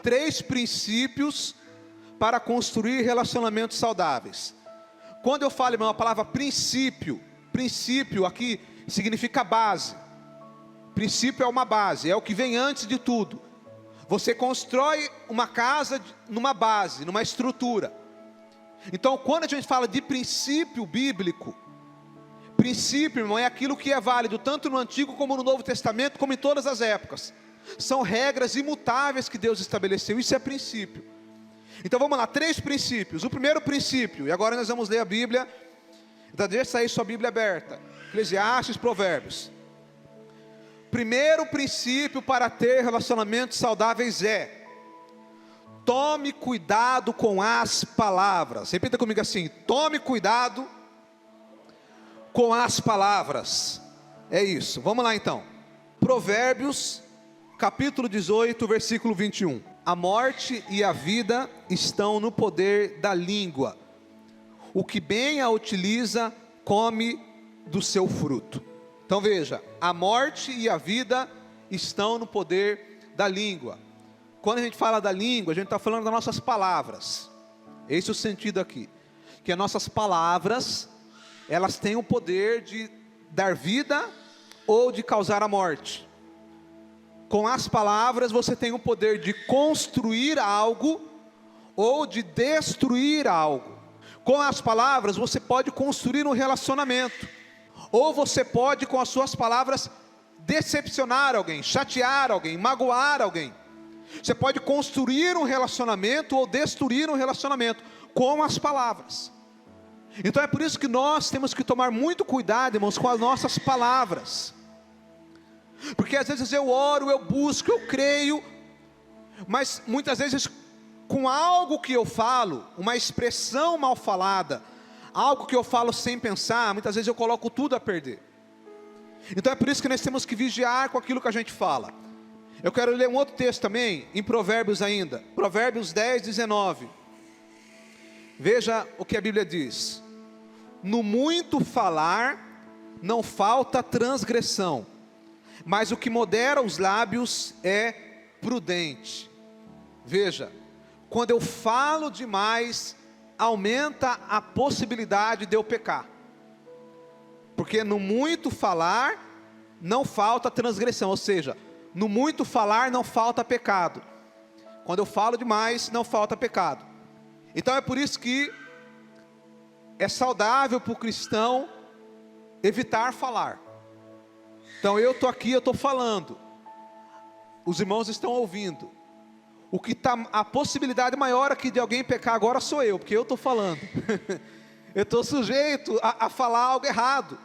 3 princípios para construir relacionamentos saudáveis. Quando eu falo, irmão, a palavra princípio aqui significa base. Princípio é uma base, é o que vem antes de tudo. Você constrói uma casa numa base, numa estrutura. Então, quando a gente fala de princípio bíblico, princípio, irmão, é aquilo que é válido tanto no Antigo como no Novo Testamento, como em todas as épocas. São regras imutáveis que Deus estabeleceu, isso é princípio. Então vamos lá, 3 princípios. O primeiro princípio, e agora nós vamos ler a Bíblia. Então deixa aí sua Bíblia aberta. Eclesiastes, Provérbios. Primeiro princípio para ter relacionamentos saudáveis é: tome cuidado com as palavras. Repita comigo assim: tome cuidado com as palavras. É isso, vamos lá então. Provérbios, capítulo 18, versículo 21. A morte e a vida estão no poder da língua. O que bem a utiliza, come do seu fruto. Então veja, a morte e a vida estão no poder da língua. Quando a gente fala da língua, a gente está falando das nossas palavras. Esse é o sentido aqui. Que as nossas palavras, elas têm o poder de dar vida ou de causar a morte. Com as palavras você tem o poder de construir algo ou de destruir algo. Com as palavras você pode construir um relacionamento, ou você pode com as suas palavras decepcionar alguém, chatear alguém, magoar alguém. Você pode construir um relacionamento ou destruir um relacionamento com as palavras. Então é por isso que nós temos que tomar muito cuidado, irmãos, com as nossas palavras. Porque às vezes eu oro, eu busco, eu creio, mas muitas vezes com algo que eu falo, uma expressão mal falada, algo que eu falo sem pensar, muitas vezes eu coloco tudo a perder. Então é por isso que nós temos que vigiar com aquilo que a gente fala. Eu quero ler um outro texto também, em Provérbios ainda, Provérbios 10, 19. Veja o que a Bíblia diz: no muito falar não falta transgressão, mas o que modera os lábios é prudente. Veja, quando eu falo demais, aumenta a possibilidade de eu pecar. Porque no muito falar não falta transgressão, ou seja, no muito falar não falta pecado. Quando eu falo demais, não falta pecado. Então é por isso que é saudável para o cristão evitar falar. Então eu estou aqui, eu estou falando, os irmãos estão ouvindo. O que está, a possibilidade maior aqui de alguém pecar agora sou eu, porque eu estou falando. Eu estou sujeito a falar algo errado.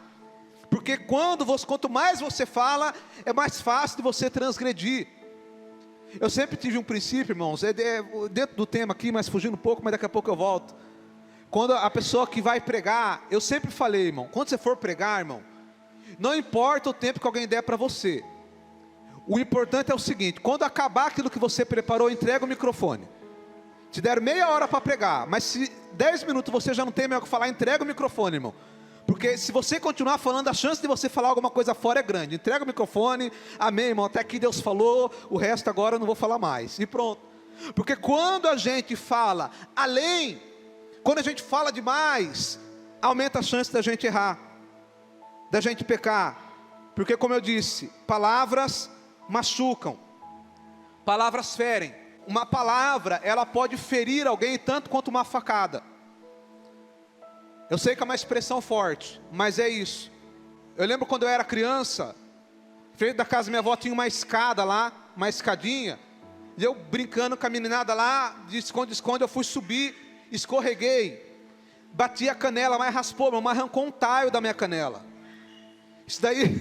Porque quanto mais você fala, é mais fácil de você transgredir. Eu sempre tive um princípio, irmãos, dentro do tema aqui, mas fugindo um pouco, mas daqui a pouco eu volto. Quando a pessoa que vai pregar, eu sempre falei, irmão, quando você for pregar, irmão, não importa o tempo que alguém der para você. O importante é o seguinte: quando acabar aquilo que você preparou, entrega o microfone. Te deram meia hora para pregar, mas se 10 minutos você já não tem mais o que falar, entrega o microfone, irmão. Porque se você continuar falando, a chance de você falar alguma coisa fora é grande. Entrega o microfone, amém, irmão, até aqui Deus falou, o resto agora eu não vou falar mais. E pronto. Porque quando a gente fala além, quando a gente fala demais, aumenta a chance da gente errar, da gente pecar. Porque como eu disse, palavras machucam, palavras ferem. Uma palavra, ela pode ferir alguém tanto quanto uma facada. Eu sei que é uma expressão forte, mas é isso. Eu lembro quando eu era criança, frente da casa da minha avó tinha uma escada lá, uma escadinha, e eu brincando com a meninada lá, de esconde-esconde, eu fui subir, escorreguei, bati a canela, mas raspou, mas arrancou um taio da minha canela. Isso daí,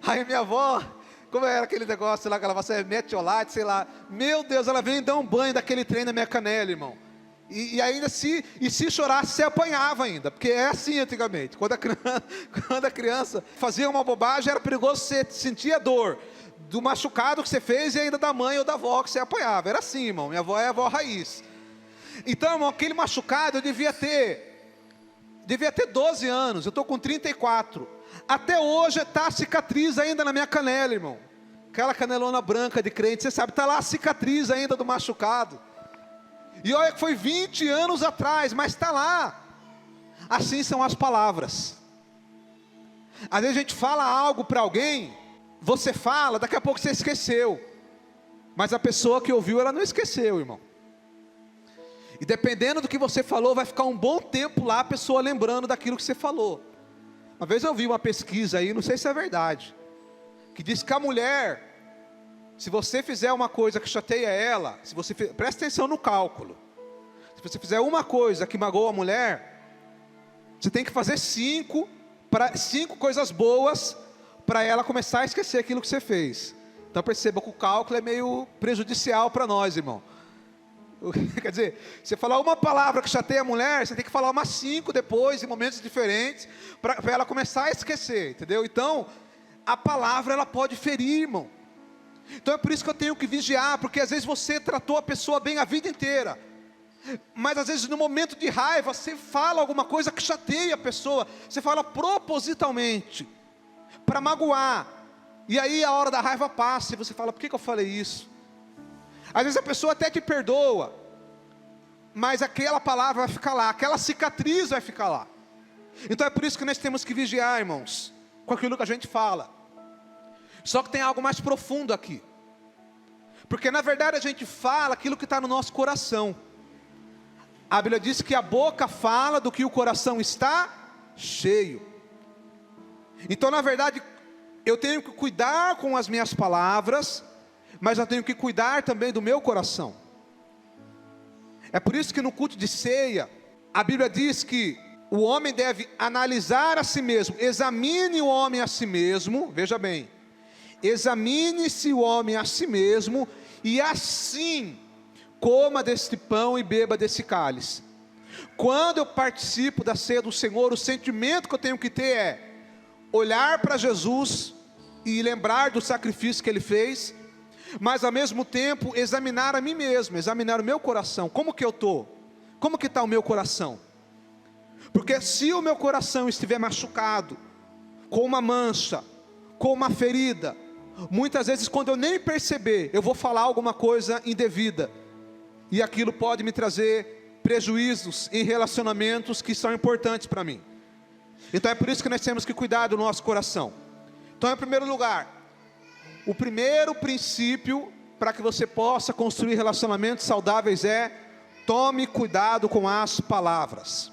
aí minha avó, como era aquele negócio lá, que ela falava, metiolate, sei lá, meu Deus, ela veio dar um banho daquele trem na minha canela, irmão. E ainda se chorasse, você apanhava ainda, porque é assim antigamente, quando a criança fazia uma bobagem, era perigoso, você sentia dor do machucado que você fez, e ainda da mãe ou da avó que você apanhava, era assim, irmão, minha avó é a avó raiz. Então, irmão, aquele machucado eu devia ter 12 anos, eu estou com 34, até hoje está a cicatriz ainda na minha canela, irmão. aquela canelona branca de crente, você sabe, está lá a cicatriz ainda do machucado. E olha que foi 20 anos atrás, mas está lá. Assim são as palavras. Às vezes a gente fala algo para alguém, você fala, daqui a pouco você esqueceu. Mas a pessoa que ouviu, ela não esqueceu, irmão. E dependendo do que você falou, vai ficar um bom tempo lá a pessoa lembrando daquilo que você falou. Uma vez eu vi uma pesquisa aí, não sei se é verdade, que diz que a mulher, se você fizer uma coisa que chateia ela, presta atenção no cálculo. Se você fizer uma coisa que magoa a mulher, você tem que fazer 5 coisas boas para ela começar a esquecer aquilo que você fez. Então perceba que o cálculo é meio prejudicial para nós, irmão. Quer dizer, você falar uma palavra que chateia a mulher, você tem que falar umas 5 depois, em momentos diferentes, para ela começar a esquecer, entendeu? Então, a palavra ela pode ferir, irmão. Então é por isso que eu tenho que vigiar, porque às vezes você tratou a pessoa bem a vida inteira, mas às vezes no momento de raiva, você fala alguma coisa que chateia a pessoa, você fala propositalmente, para magoar, e aí a hora da raiva passa, e você fala, por que eu falei isso? Às vezes a pessoa até te perdoa, mas aquela palavra vai ficar lá, aquela cicatriz vai ficar lá. Então é por isso que nós temos que vigiar, irmãos, com aquilo que a gente fala. Só que tem algo mais profundo aqui, porque na verdade a gente fala aquilo que está no nosso coração. A Bíblia diz que a boca fala do que o coração está cheio. Então na verdade eu tenho que cuidar com as minhas palavras, mas eu tenho que cuidar também do meu coração. É por isso que no culto de ceia, a Bíblia diz que o homem deve analisar a si mesmo. Examine o homem a si mesmo, veja bem, examine-se o homem a si mesmo, e assim coma deste pão e beba desse cálice. Quando eu participo da ceia do Senhor, o sentimento que eu tenho que ter é olhar para Jesus e lembrar do sacrifício que Ele fez, mas ao mesmo tempo examinar a mim mesmo, examinar o meu coração. Como que eu estou? Como que está o meu coração? Porque se o meu coração estiver machucado, com uma mancha, com uma ferida, muitas vezes quando eu nem perceber, eu vou falar alguma coisa indevida, e aquilo pode me trazer prejuízos em relacionamentos que são importantes para mim. Então é por isso que nós temos que cuidar do nosso coração. Então em primeiro lugar, o primeiro princípio para que você possa construir relacionamentos saudáveis é: tome cuidado com as palavras.